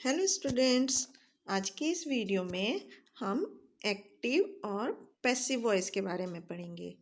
Hello students, आज की इस वीडियो में हम एक्टिव और पैसिव वॉइस के बारे में पढ़ेंगे।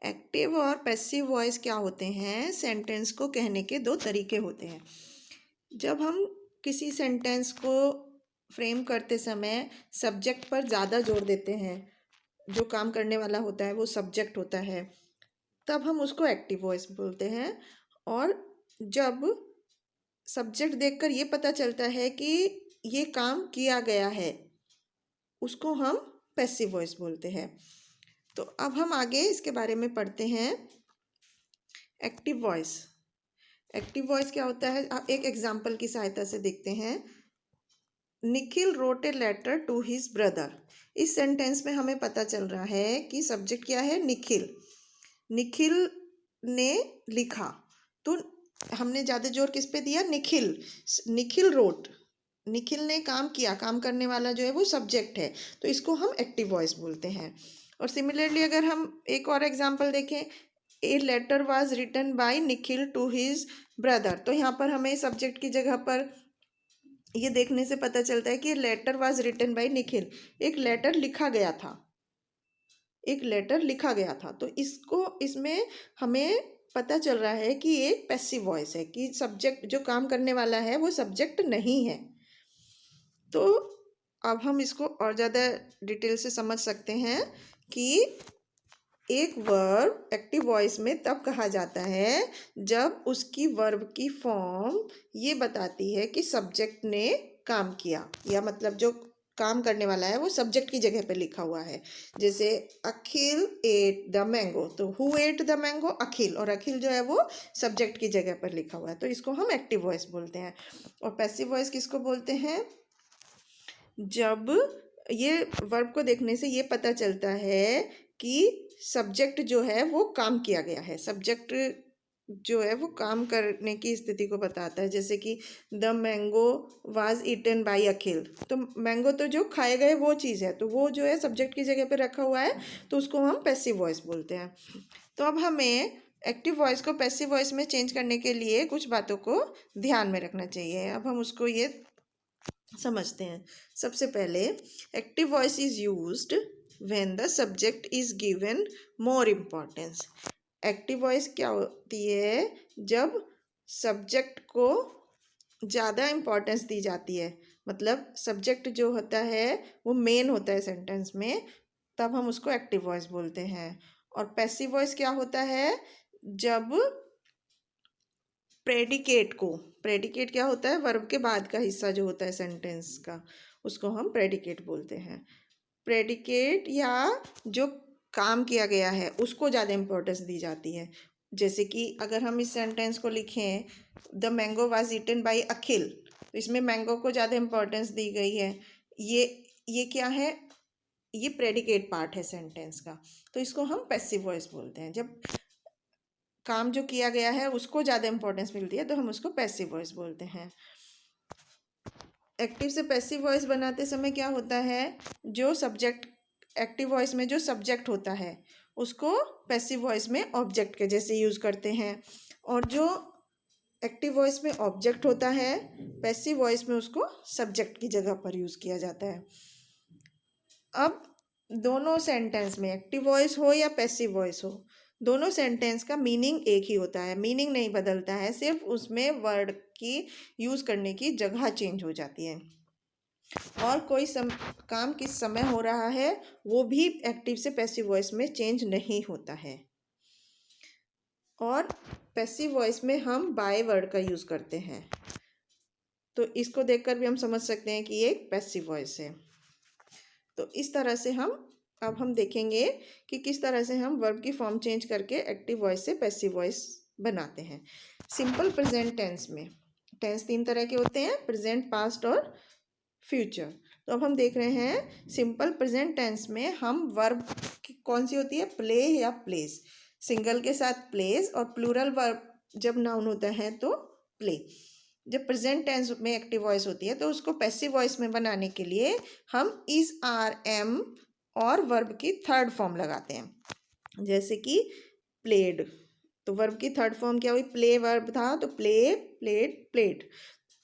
एक्टिव और पैसिव वॉइस क्या होते हैं? सेंटेंस को कहने के दो तरीके होते हैं। जब हम किसी सेंटेंस को फ्रेम करते समय सब्जेक्ट पर ज़्यादा जोर देते हैं, जो काम करने वाला होता है वो सब्जेक्ट होता है, तब हम उसको एक्टिव वॉइस बोलते हैं। और जब सब्जेक्ट देखकर ये पता चलता है कि ये काम किया गया है, उसको हम पैसिव वॉइस बोलते हैं। तो अब हम आगे इसके बारे में पढ़ते हैं। एक्टिव वॉइस क्या होता है, एक एग्जाम्पल की सहायता से देखते हैं। Nikhil wrote a letter to his brother. इस सेंटेंस में हमें पता चल रहा है कि सब्जेक्ट क्या है? निखिल। निखिल ने लिखा, तो हमने ज़्यादा जोर किस पे दिया? निखिल। निखिल रोट, निखिल ने काम किया, काम करने वाला जो है वो सब्जेक्ट है, तो इसको हम एक्टिव वॉइस बोलते हैं। और सिमिलरली अगर हम एक और एग्जांपल देखें, a letter was written by Nikhil to his brother, तो यहाँ पर हमें सब्जेक्ट की जगह पर ये देखने से पता चलता है कि letter was written by Nikhil, एक लेटर लिखा गया था, एक लेटर लिखा गया था। तो इसमें हमें पता चल रहा है कि ये पैसिव वॉइस है, कि सब्जेक्ट जो काम करने वाला है वो सब्जेक्ट नहीं है। तो अब हम इसको और ज़्यादा डिटेल से समझ सकते हैं कि एक वर्ब एक्टिव वॉइस में तब कहा जाता है जब उसकी वर्ब की फॉर्म ये बताती है कि सब्जेक्ट ने काम किया, या मतलब जो काम करने वाला है वो सब्जेक्ट की जगह पे लिखा हुआ है। जैसे अखिल एट द मैंगो, तो हु एट द मैंगो? अखिल, और अखिल जो है वो सब्जेक्ट की जगह पर लिखा हुआ है, तो इसको हम एक्टिव वॉइस बोलते हैं। और पैसिव वॉइस किसको बोलते हैं? जब ये वर्ब को देखने से ये पता चलता है कि सब्जेक्ट जो है वो काम किया गया है, सब्जेक्ट जो है वो काम करने की स्थिति को बताता है। जैसे कि the mango was eaten by Akhil, तो मैंगो तो जो खाए गए वो चीज़ है, तो वो जो है सब्जेक्ट की जगह पे रखा हुआ है, तो उसको हम पैसिव वॉइस बोलते हैं। तो अब हमें एक्टिव वॉइस को पैसिव वॉइस में चेंज करने के लिए कुछ बातों को ध्यान में रखना चाहिए। अब हम उसको ये समझते हैं। सबसे पहले, active voice is used when the subject is given more importance. Active voice क्या होती है? जब सब्जेक्ट को ज़्यादा इम्पोर्टेंस दी जाती है, मतलब सब्जेक्ट जो होता है वो मेन होता है सेंटेंस में, तब हम उसको एक्टिव वॉइस बोलते हैं। और पैसिव वॉइस क्या होता है? जब प्रेडिकेट क्या होता है? वर्ब के बाद का हिस्सा जो होता है सेंटेंस का, उसको हम प्रेडिकेट बोलते हैं। प्रेडिकेट या जो काम किया गया है उसको ज़्यादा इम्पोर्टेंस दी जाती है। जैसे कि अगर हम इस सेंटेंस को लिखें, the mango was eaten by Akhil, तो इसमें मैंगो को ज़्यादा इम्पोर्टेंस दी गई है। ये क्या है? ये प्रेडिकेट पार्ट है सेंटेंस का, तो इसको हम पैसिव वॉइस बोलते हैं। जब काम जो किया गया है उसको ज़्यादा इम्पोर्टेंस मिलती है, तो हम उसको पैसिव वॉइस बोलते हैं। एक्टिव से पैसिव वॉइस बनाते समय क्या होता है? जो सब्जेक्ट, एक्टिव वॉइस में जो सब्जेक्ट होता है उसको पैसिव वॉइस में ऑब्जेक्ट के जैसे यूज़ करते हैं, और जो एक्टिव वॉइस में ऑब्जेक्ट होता है पैसिव वॉइस में उसको सब्जेक्ट की जगह पर यूज़ किया जाता है। अब दोनों सेंटेंस में एक्टिव वॉइस हो या पैसिव वॉइस हो, दोनों सेंटेंस का मीनिंग एक ही होता है, मीनिंग नहीं बदलता है, सिर्फ उसमें वर्ड की यूज़ करने की जगह चेंज हो जाती है। और कोई काम किस समय हो रहा है वो भी एक्टिव से पैसिव वॉइस में चेंज नहीं होता है। और पैसिव वॉइस में हम बाय वर्ड का यूज़ करते हैं, तो इसको देखकर भी हम समझ सकते हैं कि ये एक पैसिव वॉइस है। तो इस तरह से अब हम देखेंगे कि किस तरह से हम वर्ब की फॉर्म चेंज करके एक्टिव वॉइस से पैसिव वॉइस बनाते हैं। सिंपल प्रेजेंट टेंस में टेंस तीन तरह के होते हैं, प्रेजेंट, पास्ट और फ्यूचर। तो अब हम देख रहे हैं सिंपल प्रेजेंट टेंस में हम वर्ब कौन सी होती है? प्ले या प्लेस। सिंगल के साथ प्लेस, और प्लूरल वर्ब जब नाउन होता है तो प्ले। जब प्रेजेंट टेंस में एक्टिव वॉइस होती है तो उसको पैसिव वॉइस में बनाने के लिए हम इज, आर, एम और वर्ब की थर्ड फॉर्म लगाते हैं। जैसे कि प्लेड, तो वर्ब की थर्ड फॉर्म क्या हुई? प्ले वर्ब था तो प्ले, प्लेड, प्लेड।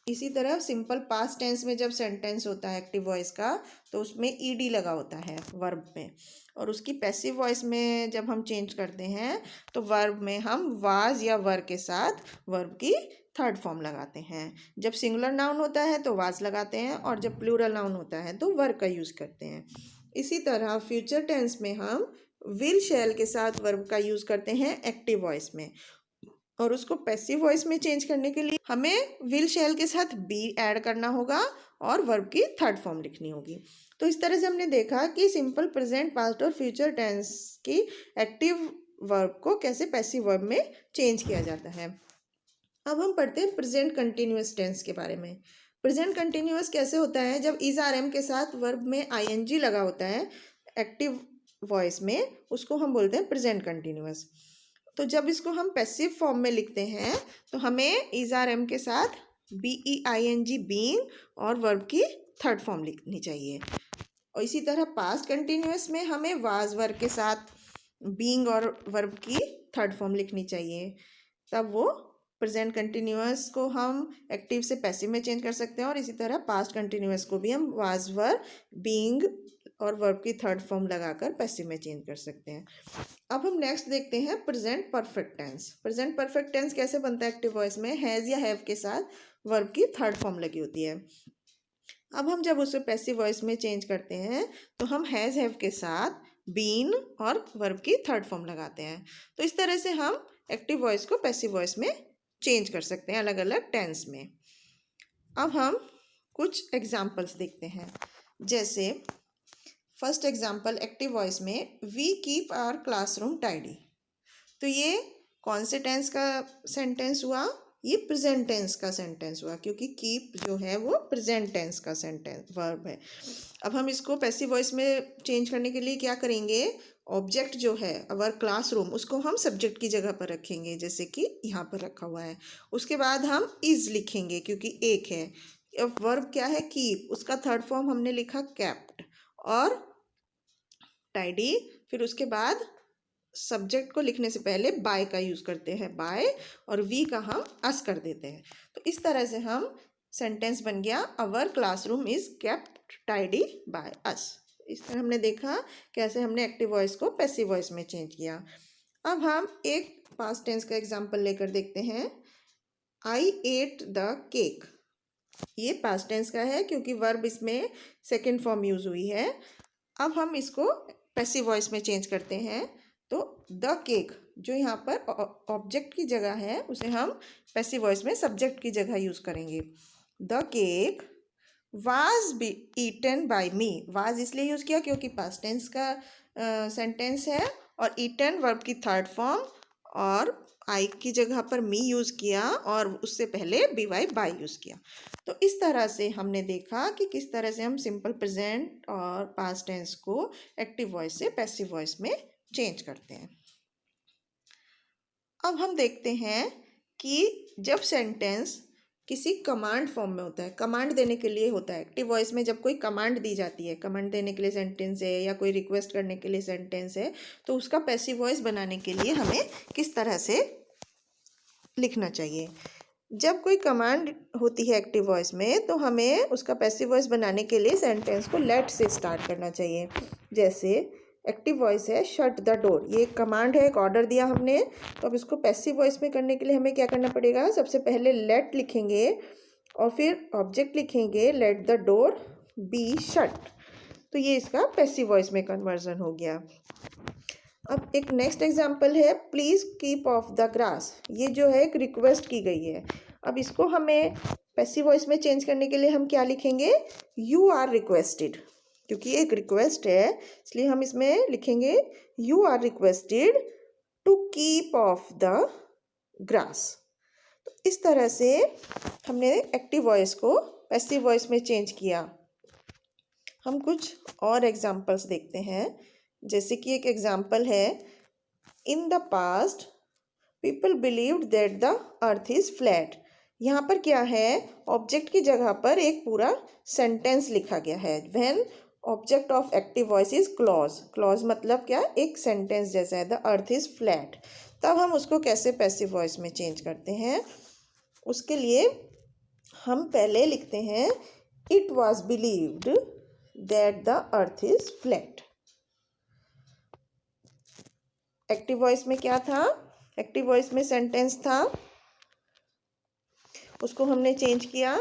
इसी तरह सिंपल पास्ट टेंस में जब सेंटेंस होता है एक्टिव वॉइस का तो उसमें ईडी लगा होता है वर्ब में, और उसकी पैसिव वॉइस में जब हम चेंज करते हैं तो वर्ब में हम वाज या वर के साथ वर्ब की थर्ड फॉर्म लगाते हैं। जब सिंगुलर नाउन होता है तो वाज लगाते हैं, और जब प्लूरल नाउन होता है तो वर का यूज़ करते हैं। इसी तरह फ्यूचर टेंस में हम विल शैल के साथ वर्ब का यूज़ करते हैं एक्टिव वॉइस में, और उसको पैसिव वॉइस में चेंज करने के लिए हमें विल शैल के साथ बी ऐड करना होगा और वर्ब की थर्ड फॉर्म लिखनी होगी। तो इस तरह से हमने देखा कि सिंपल प्रेजेंट पास्ट और फ्यूचर टेंस की एक्टिव वर्ब को कैसे पैसिव वर्ब में चेंज किया जाता है। अब हम पढ़ते हैं प्रेजेंट कंटिन्यूअस टेंस के बारे में। प्रेजेंट कंटिन्यूअस कैसे होता है? जब इज आर एम के साथ वर्ब में आईएनजी लगा होता है एक्टिव वॉइस में, उसको हम बोलते हैं प्रेजेंट कंटिन्यूअस। तो जब इसको हम पैसिव फॉर्म में लिखते हैं तो हमें इज आर एम के साथ BEING बीइंग और वर्ब की थर्ड फॉर्म लिखनी चाहिए। और इसी तरह पास्ट कंटिन्यूअस में हमें वाज वर्ब के साथ बीइंग और वर्ब की थर्ड फॉर्म लिखनी चाहिए, तब वो प्रेजेंट कंटिन्यूअस को हम एक्टिव से पैसिव में चेंज कर सकते हैं, और इसी तरह पास्ट कंटिन्यूअस को भी हम वाज वर्ब बीइंग और वर्ब की थर्ड फॉर्म लगाकर पैसिव में चेंज कर सकते हैं। अब हम नेक्स्ट देखते हैं present perfect tense. Present perfect tense कैसे बनता है एक्टिव वॉइस में? हैज़ या हैव के साथ वर्ब की थर्ड फॉर्म लगी होती है। अब हम जब उसे पैसिव वॉइस में चेंज करते हैं तो हम हैज़ हैव के साथ बीन और वर्ब की थर्ड फॉर्म लगाते हैं। तो इस तरह से हम एक्टिव वॉइस को पैसिव वॉइस में चेंज कर सकते हैं अलग अलग टेंस में। अब हम कुछ एग्जाम्पल्स देखते हैं। जैसे फर्स्ट एग्जाम्पल एक्टिव वॉइस में we keep our classroom tidy. तो ये कौन से टेंस का सेंटेंस हुआ? ये प्रेजेंट टेंस का सेंटेंस हुआ, क्योंकि कीप जो है वो प्रेजेंट टेंस का सेंटेंस वर्ब है। अब हम इसको पैसिव वॉइस में चेंज करने के लिए क्या करेंगे? ऑब्जेक्ट जो है अवर क्लासरूम उसको हम सब्जेक्ट की जगह पर रखेंगे, जैसे कि यहाँ पर रखा हुआ है। उसके बाद हम इज लिखेंगे क्योंकि एक है। अब वर्ब क्या है? कीप, उसका थर्ड फॉर्म हमने लिखा केप्ट, और टाइडी। फिर उसके बाद सब्जेक्ट को लिखने से पहले बाय का यूज़ करते हैं, बाय, और वी का हम अस कर देते हैं। तो इस तरह से हम सेंटेंस बन गया our classroom is kept tidy by us. इस तरह हमने देखा कैसे हमने एक्टिव वॉइस को पैसिव वॉइस में चेंज किया। अब हम एक पास्ट टेंस का एग्जांपल लेकर देखते हैं। आई एट द केक। ये पास्ट टेंस का है क्योंकि वर्ब इसमें सेकेंड फॉर्म यूज़ हुई है। अब हम इसको पैसिव वॉइस में चेंज करते हैं। तो द केक जो यहाँ पर ऑब्जेक्ट की जगह है उसे हम पैसिव वॉइस में सब्जेक्ट की जगह यूज़ करेंगे। The cake was be eaten by me. Was इसलिए यूज़ किया क्योंकि पास्ट टेंस का सेंटेंस है, और ईटन वर्ब की थर्ड फॉर्म, और आई की जगह पर मी यूज़ किया, और उससे पहले बी वाई बाय यूज़ किया। तो इस तरह से हमने देखा कि किस तरह से हम सिंपल प्रेजेंट और पास्ट टेंस को एक्टिव वॉइस से पैसिव वॉइस में चेंज करते हैं। अब हम देखते हैं कि जब सेंटेंस किसी कमांड फॉर्म में होता है, कमांड देने के लिए होता है। एक्टिव वॉइस में जब कोई कमांड दी जाती है, कमांड देने के लिए सेंटेंस है या कोई रिक्वेस्ट करने के लिए सेंटेंस है, तो उसका पैसिव वॉइस बनाने के लिए हमें किस तरह से लिखना चाहिए। जब कोई कमांड होती है एक्टिव वॉइस में तो हमें उसका पैसिव वॉइस बनाने के लिए सेंटेंस को लेट से स्टार्ट करना चाहिए। जैसे एक्टिव वॉइस है शट द डोर, ये एक कमांड है, एक ऑर्डर दिया हमने। तो अब इसको पैसिव वॉइस में करने के लिए हमें क्या करना पड़ेगा? सबसे पहले लेट लिखेंगे और फिर ऑब्जेक्ट लिखेंगे let the door be shut. तो ये इसका पैसिव वॉइस में कन्वर्जन हो गया। अब एक नेक्स्ट एग्जांपल है please keep off the grass. ये जो है एक रिक्वेस्ट की गई है। अब इसको हमें पैसिव वॉइस में चेंज करने के लिए हम क्या लिखेंगे? यू आर रिक्वेस्टेड, क्योंकि ये एक रिक्वेस्ट है इसलिए हम इसमें लिखेंगे you are requested to keep off the grass. तो इस तरह से हमने एक्टिव वॉइस को पैसिव वॉइस में चेंज किया। हम कुछ और एग्जांपल्स देखते हैं। जैसे कि एक एग्जाम्पल है in the past people believed that the earth is flat. यहाँ पर क्या है? ऑब्जेक्ट की जगह पर एक पूरा सेंटेंस लिखा गया है। When object of active voice is clause. Clause मतलब क्या? एक सेंटेंस जैसा है, द अर्थ इज फ्लैट। तब हम उसको कैसे पैसिव वॉइस में चेंज करते हैं? उसके लिए हम पहले लिखते हैं it was believed that the earth is flat. Active voice में क्या था? एक्टिव वॉइस में सेंटेंस था, उसको हमने चेंज किया।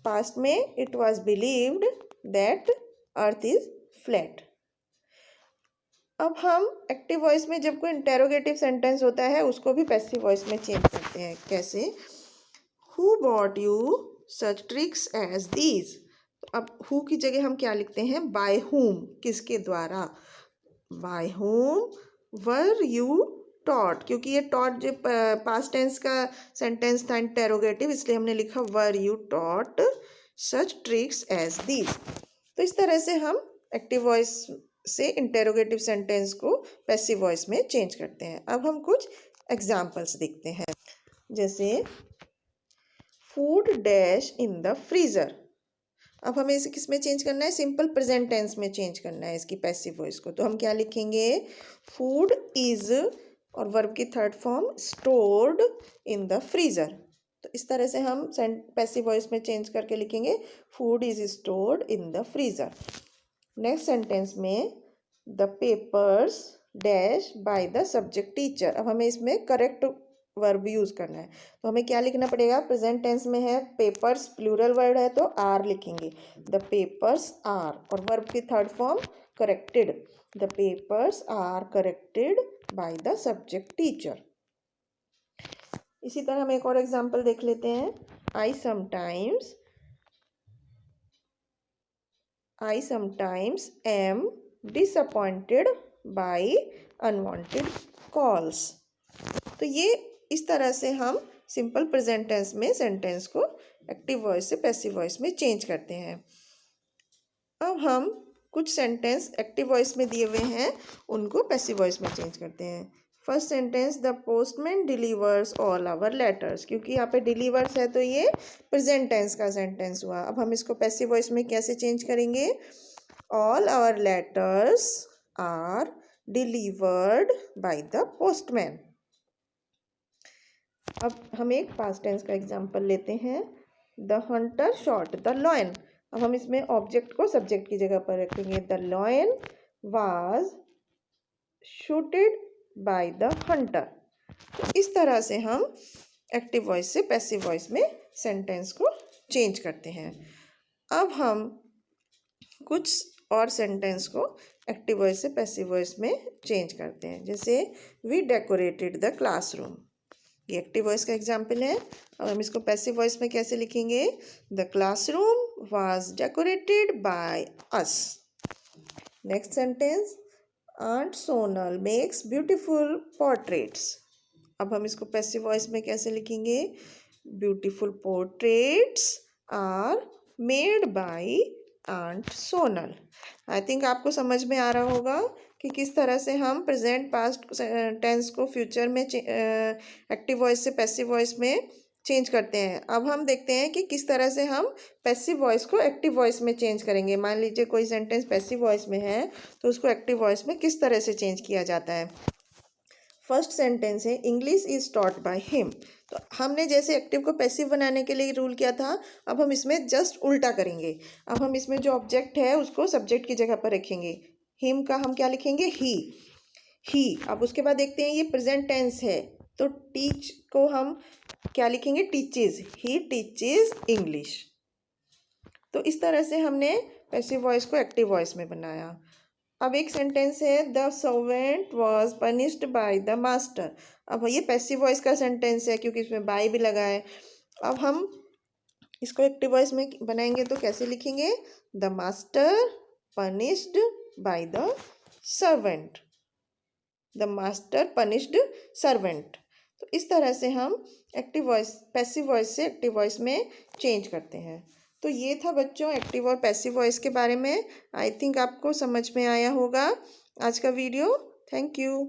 पास्ट में it was believed that earth is flat. अब हम एक्टिव वॉइस में जब कोई इंटेरोगेटिव सेंटेंस होता है उसको भी पैसिव वॉइस में चेंज करते हैं। कैसे? Who bought you such tricks as these. अब हु की जगह हम क्या लिखते हैं? बाय हुम, किसके द्वारा। By whom were you taught, क्योंकि ये टॉट जो पास्ट टेंस का सेंटेंस था इंटेरोगेटिव, इसलिए हमने लिखा were you taught such tricks as these. तो इस तरह से हम एक्टिव वॉइस से इंटेरोगेटिव सेंटेंस को पैसिव वॉइस में चेंज करते हैं। अब हम कुछ एग्जाम्पल्स देखते हैं। जैसे food dash in the freezer. अब हमें इसे किस में चेंज करना है? सिंपल प्रेजेंट टेंस में चेंज करना है इसकी पैसिव वॉइस को। तो हम क्या लिखेंगे? फूड इज और वर्ब की third form stored in the freezer. तो इस तरह से हम पैसिव वॉइस में चेंज करके लिखेंगे food is stored in the freezer. Next sentence में the papers dash by the subject teacher. अब हमें इसमें करेक्ट वर्ब यूज़ करना है, तो हमें क्या लिखना पड़ेगा? प्रेजेंट टेंस में है, पेपर्स प्लूरल वर्ड है तो आर लिखेंगे। द पेपर्स आर, और वर्ब की third form corrected. The papers are corrected by the subject teacher. इसी तरह हम एक और एग्जाम्पल देख लेते हैं। I sometimes am disappointed by unwanted calls. तो ये इस तरह से हम सिंपल प्रेजेंट टेंस में सेंटेंस को एक्टिव वॉइस से पैसिव वॉइस में चेंज करते हैं। अब हम कुछ सेंटेंस एक्टिव वॉइस में दिए हुए हैं उनको पैसिव वॉइस में चेंज करते हैं। First sentence, the postman delivers all our letters. क्योंकि यहाँ पे डिलीवर्स है तो ये प्रेजेंट टेंस का सेंटेंस हुआ। अब हम इसको पैसिव वॉइस में कैसे चेंज करेंगे? All our letters are delivered by the postman. अब हम एक पास्ट टेंस का एग्जाम्पल लेते हैं। The hunter shot the lion. अब हम इसमें ऑब्जेक्ट को सब्जेक्ट की जगह पर रखेंगे। The lion was shooted by the hunter. तो इस तरह से हम एक्टिव वॉइस से पैसिव वॉइस में सेंटेंस को चेंज करते हैं। अब हम कुछ और सेंटेंस को एक्टिव वॉइस से पैसिव वॉइस में चेंज करते हैं। जैसे वी डेकोरेटेड द क्लासरूम। ये एक्टिव वॉइस का एग्जाम्पल है। अब हम इसको पैसिव वॉइस में कैसे लिखेंगे? The classroom was decorated by us. Next sentence, aunt Sonal makes beautiful portraits. अब हम इसको पैसिव वॉइस में कैसे लिखेंगे? Beautiful portraits are made by aunt Sonal. I think आपको समझ में आ रहा होगा कि किस तरह से हम प्रेजेंट पास्ट टेंस को फ्यूचर में एक्टिव वॉइस से पैसिव वॉइस में चेंज करते हैं। अब हम देखते हैं कि किस तरह से हम पैसिव वॉइस को एक्टिव वॉइस में चेंज करेंगे। मान लीजिए कोई सेंटेंस पैसिव वॉइस में है तो उसको एक्टिव वॉइस में किस तरह से चेंज किया जाता है। फर्स्ट सेंटेंस है English is taught by him. तो हमने जैसे एक्टिव को पैसिव बनाने के लिए रूल किया था, अब हम इसमें जस्ट उल्टा करेंगे। अब हम इसमें जो ऑब्जेक्ट है उसको सब्जेक्ट की जगह पर रखेंगे। हिम का हम क्या लिखेंगे? ही। अब उसके बाद देखते हैं ये प्रेजेंट टेंस है तो टीच को हम क्या लिखेंगे? टीचेज। ही टीचेज इंग्लिश। तो इस तरह से हमने पैसिव वॉइस को एक्टिव वॉइस में बनाया। अब एक सेंटेंस है the servant was punished by the master. अब ये पैसिव वॉइस का सेंटेंस है क्योंकि इसमें बाय भी लगा है। अब हम इसको एक्टिव वॉइस में बनाएंगे तो कैसे लिखेंगे? The master punished by the servant. The master punished servant. तो इस तरह से हम एक्टिव वॉइस पैसिव वॉइस से एक्टिव वॉइस में चेंज करते हैं। तो ये था बच्चों एक्टिव और पैसिव वॉइस के बारे में। आई थिंक आपको समझ में आया होगा आज का वीडियो। Thank you.